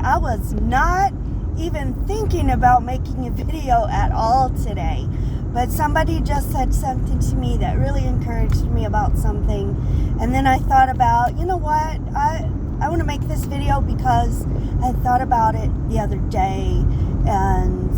I was not even thinking about making a video at all today. But somebody just said something to me that really encouraged me about something. And then I thought about, you know what? I want to make this video because I thought about it the other day. And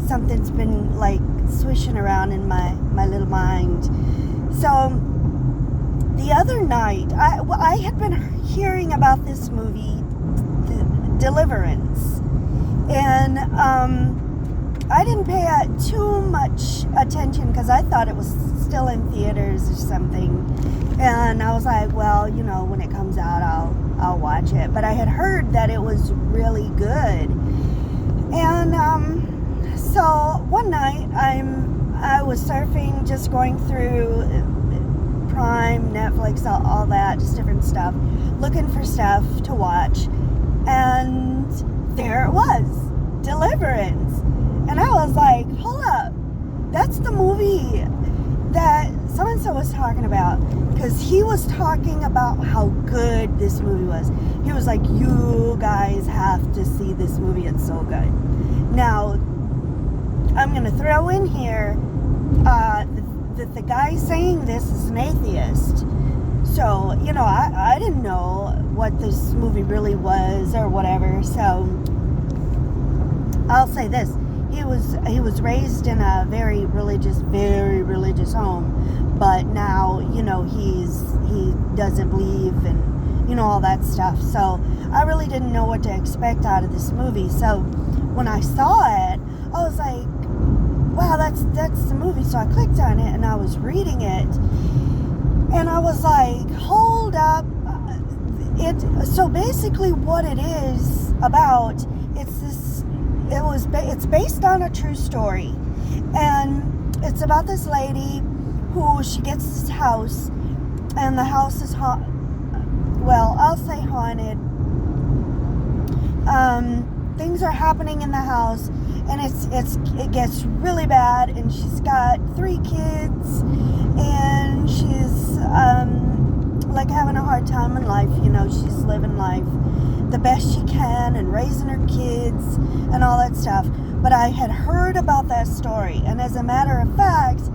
something's been like swishing around in my little mind. So the other night, I had been hearing about this movie, Deliverance. And I didn't pay too much attention because I thought it was still in theaters or something. And I was like, well, you know, when it comes out, I'll watch it. But I had heard that it was really good. And so one night I was surfing, just going through Prime, Netflix, all that, just different stuff, looking for stuff to watch. And there it was, Deliverance. And I was like, hold up, that's the movie that so-and-so was talking about. Because he was talking about how good this movie was. He was like, you guys have to see this movie, it's so good. Now, I'm going to throw in here that the guy saying this is an atheist. So, you know, I didn't know what this movie really was or whatever. So, I'll say this. He was raised in a very religious home, but now, you know, he doesn't believe and, you know, all that stuff. So I really didn't know what to expect out of this movie. So when I saw it, I was like, wow, that's the movie. So I clicked on it and I was reading it, and I was like, hold up. So basically what it is about, it's based on a true story, and it's about this lady who she gets this house, and the house is I'll say haunted. Things are happening in the house, and it gets really bad, and she's got 3 kids, and she's like having a hard time in life. You know, she's living life the best she can and raising her kids and all that stuff. But I had heard about that story, and as a matter of fact,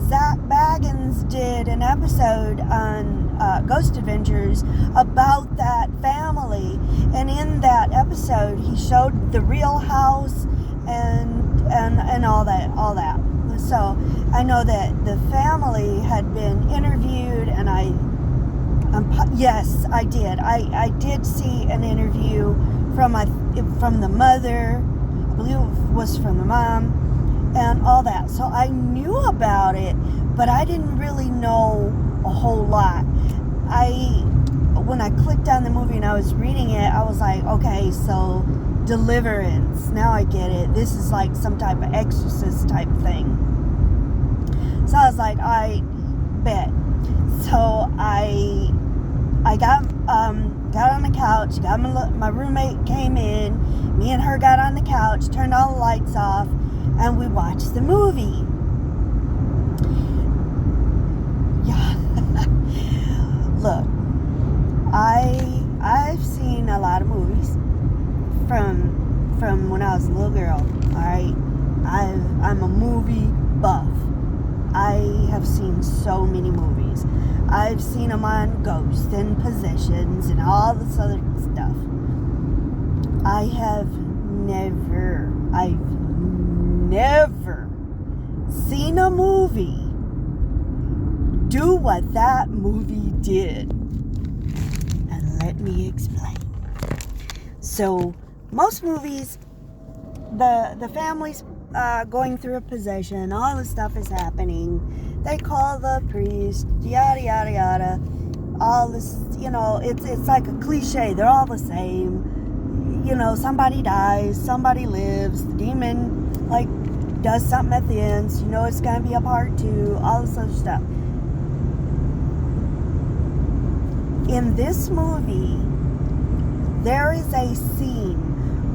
Zach Baggins did an episode on Ghost Adventures about that family, and in that episode he showed the real house and all that. So I know that the family had been interviewed, and yes, I did. I did see an interview from the mother, I believe it was from the mom, and all that. So I knew about it, but I didn't really know a whole lot. When I clicked on the movie and I was reading it, I was like, okay, so Deliverance. Now I get it. This is like some type of exorcist type thing. So I was like, I bet. So I got on the couch. My roommate came in. Me and her got on the couch, turned all the lights off, and we watched the movie. Yeah. Look, I've seen a lot of movies from when I was a little girl. All right, I'm a movie buff. I have seen so many movies. I've seen them on ghosts and possessions and all this other stuff. I've never seen a movie do what that movie did. And let me explain. So, most movies, the family's going through a possession, all this stuff is happening. They call the priest, yada yada yada. All this, you know, it's like a cliche. They're all the same. You know, somebody dies, somebody lives. The demon like does something at the end. So you know it's gonna be a part 2. All this other stuff. In this movie, there is a scene.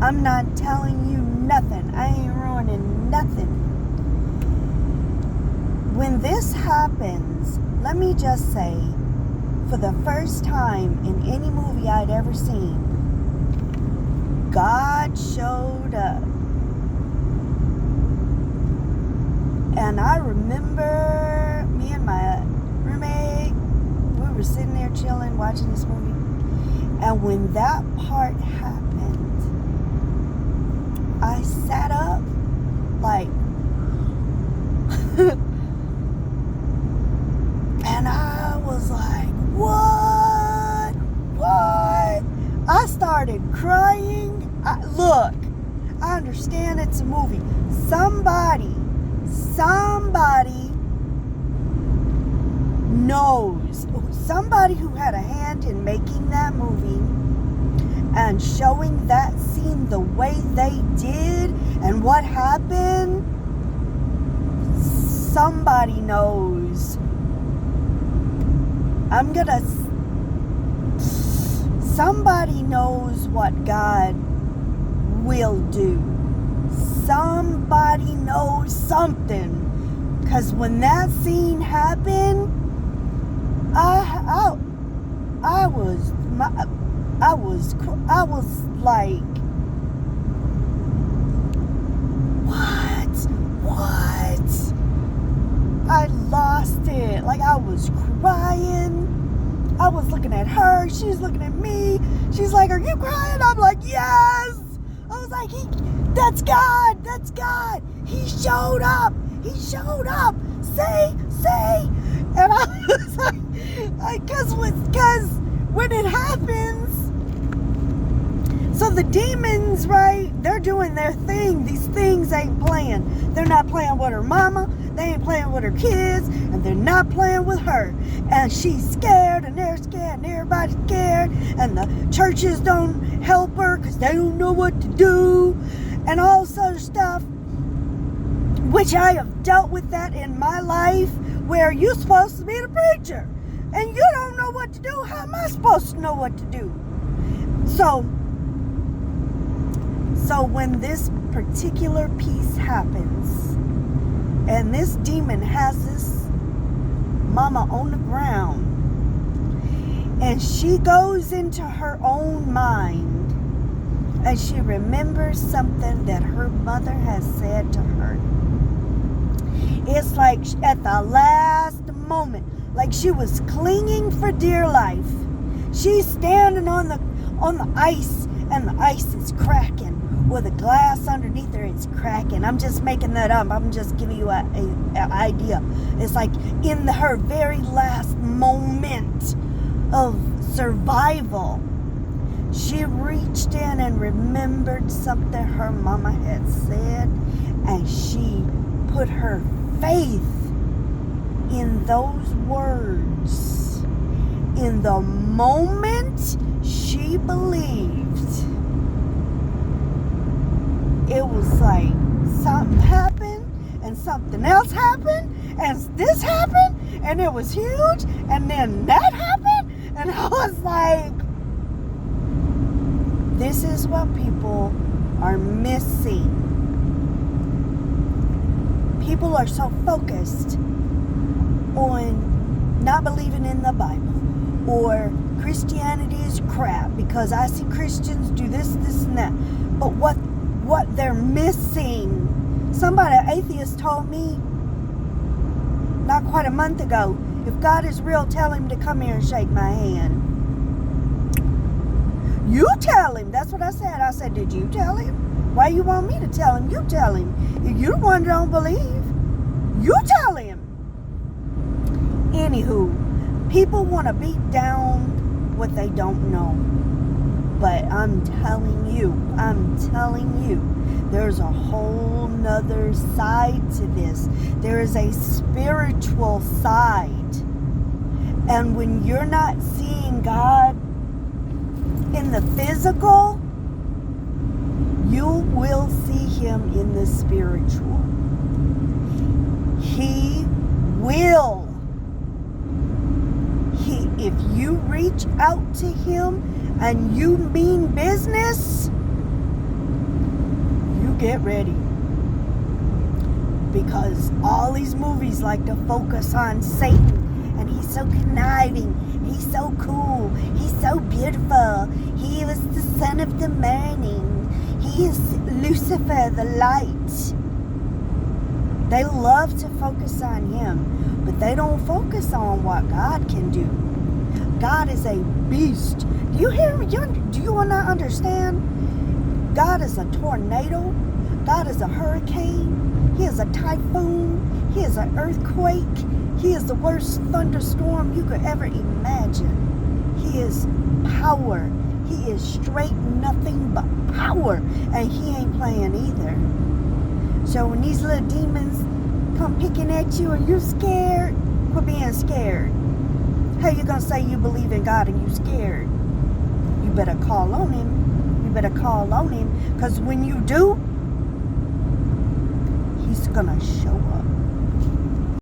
I'm not telling you nothing. I ain't ruining nothing. When this happens, let me just say, for the first time in any movie I'd ever seen, God showed up. And I remember me and my roommate, we were sitting there chilling, watching this movie. And when that part happened, I sat up like, and I was like, what? I started crying. Look, I understand it's a movie. Somebody knows, somebody who had a hand in making that movie and showing that scene the way they did and what happened. Somebody knows. Somebody knows what God will do. Somebody knows something. Because when that scene happened, I was like, what? I lost it. Like, I was crying. I was looking at her. She was looking at me. She's like, are you crying? I'm like, yes. I was like, that's God. That's God. He showed up. He showed up. Say. And I was like, because when it happens, so the demons, right, they're doing their thing. These things ain't playing. They're not playing with her mama. They ain't playing with her kids. And they're not playing with her. And she's scared, and they're scared, and everybody's scared. And the churches don't help her because they don't know what to do. And all this other stuff. Which I have dealt with that in my life, where you're supposed to be the preacher. And you don't know what to do. How am I supposed to know what to do? So when this particular piece happens, and this demon has this mama on the ground, and she goes into her own mind, and she remembers something that her mother has said to her. It's like at the last moment, like she was clinging for dear life. She's standing on the ice, and the ice is cracking. With a glass underneath her, it's cracking. I'm just making that up. I'm just giving you an idea. It's like in her very last moment of survival, she reached in and remembered something her mama had said, and she put her faith in those words. In the moment she believed, it was like something happened and something else happened and this happened and it was huge and then that happened, and I was like, this is what people are missing. People are so focused on not believing in the Bible, or Christianity is crap because I see Christians do this, and that. But what they're missing, an atheist told me not quite a month ago, if God is real, tell him to come here and shake my hand. You tell him. That's what I said. I said, did you tell him? Why you want me to tell him? You tell him. If you're the one that don't believe, you tell him. Anywho, people want to beat down what they don't know. But I'm telling you, there's a whole nother side to this. There is a spiritual side. And when you're not seeing God in the physical, you will see him in the spiritual. He will. If you reach out to him and you mean business, you get ready. Because all these movies like to focus on Satan, and he's so conniving, he's so cool, he's so beautiful, he was the son of the morning, He is Lucifer, the light. They love to focus on him, but they don't focus on what God can do. God is a beast. Do you hear me? Do you want to understand? God is a tornado. God is a hurricane. He is a typhoon. He is an earthquake. He is the worst thunderstorm you could ever imagine. He is power. He is straight nothing but power. And he ain't playing either. So when these little demons come picking at you and you're scared, quit being scared. How you going to say you believe in God and you scared? You better call on him. You better call on him. Because when you do, he's going to show up.